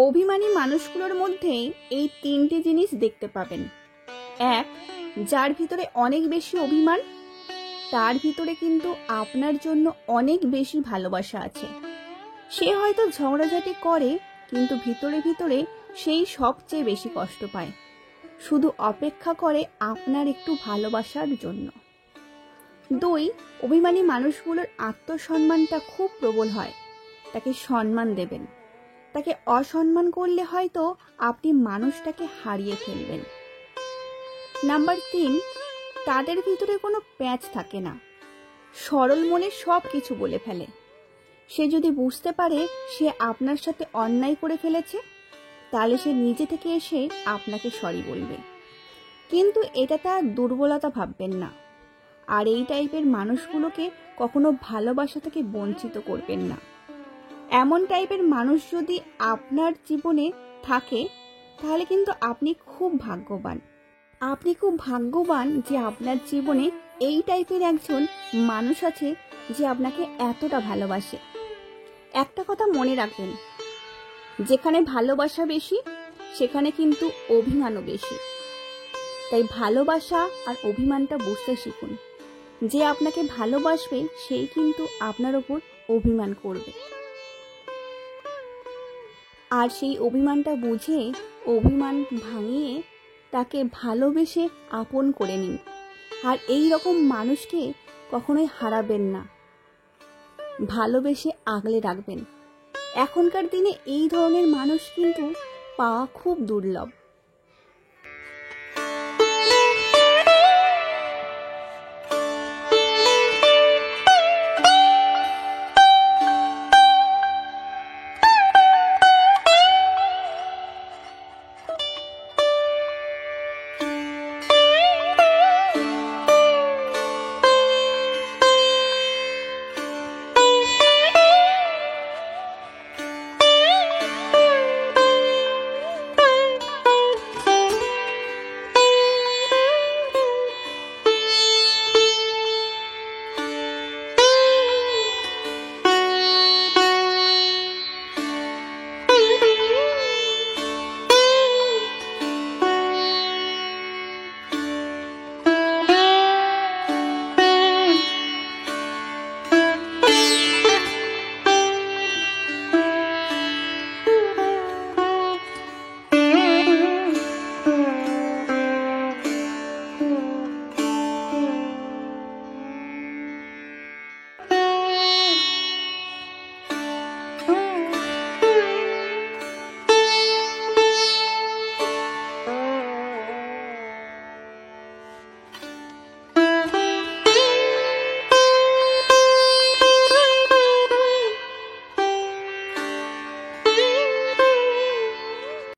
অভিমানী মানুষগুলোর মধ্যে এই তিনটে জিনিস দেখতে পাবেন। এক, যার ভিতরে অনেক বেশি অভিমান, তার ভিতরে কিন্তু আপনার জন্য অনেক বেশি ভালোবাসা আছে। সে হয়তো ঝগড়াঝাটি করে, কিন্তু ভিতরে ভিতরে সেই সবচেয়ে বেশি কষ্ট পায়, শুধু অপেক্ষা করে আপনার একটু ভালোবাসার জন্য। দুই, অভিমানী মানুষগুলোর আত্মসম্মানটা খুব প্রবল হয়। তাকে সম্মান দেবেন, তাকে অসম্মান করলে হয়তো আপনি মানুষটাকে হারিয়ে ফেলবেন। নাম্বার তিন, তাদের ভিতরে কোনো প্যাঁচ থাকে না, সরল মনে সব কিছু বলে ফেলে। সে যদি বুঝতে পারে সে আপনার সাথে অন্যায় করে ফেলেছে, তাহলে সে নিজে থেকে এসে আপনাকে সরি বলবে, কিন্তু এটা তার দুর্বলতা ভাববেন না। আর এই টাইপের মানুষগুলোকে কখনো ভালোবাসা থেকে বঞ্চিত করবেন না। এমন টাইপের মানুষ যদি আপনার জীবনে থাকে, তাহলে কিন্তু আপনি খুব ভাগ্যবান। আপনি খুব ভাগ্যবান যে আপনার জীবনে এই টাইপের একজন মানুষ আছে যে আপনাকে এতটা ভালোবাসে। একটা কথা মনে রাখবেন, যেখানে ভালোবাসা বেশি সেখানে কিন্তু অভিমানও বেশি। তাই ভালোবাসা আর অভিমানটা বুঝতে শিখুন। যে আপনাকে ভালোবাসবে সেই কিন্তু আপনার ওপর অভিমান করবে, আর সেই অভিমানটা বুঝে অভিমান ভাঙিয়ে তাকে ভালোবেসে আপন করে নিন। আর এই রকম মানুষকে কখনোই হারাবেন না, ভালোবেসে আগলে রাখবেন। এখনকার দিনে এই ধরনের মানুষ কিন্তু পাওয়া খুব দুর্লভ।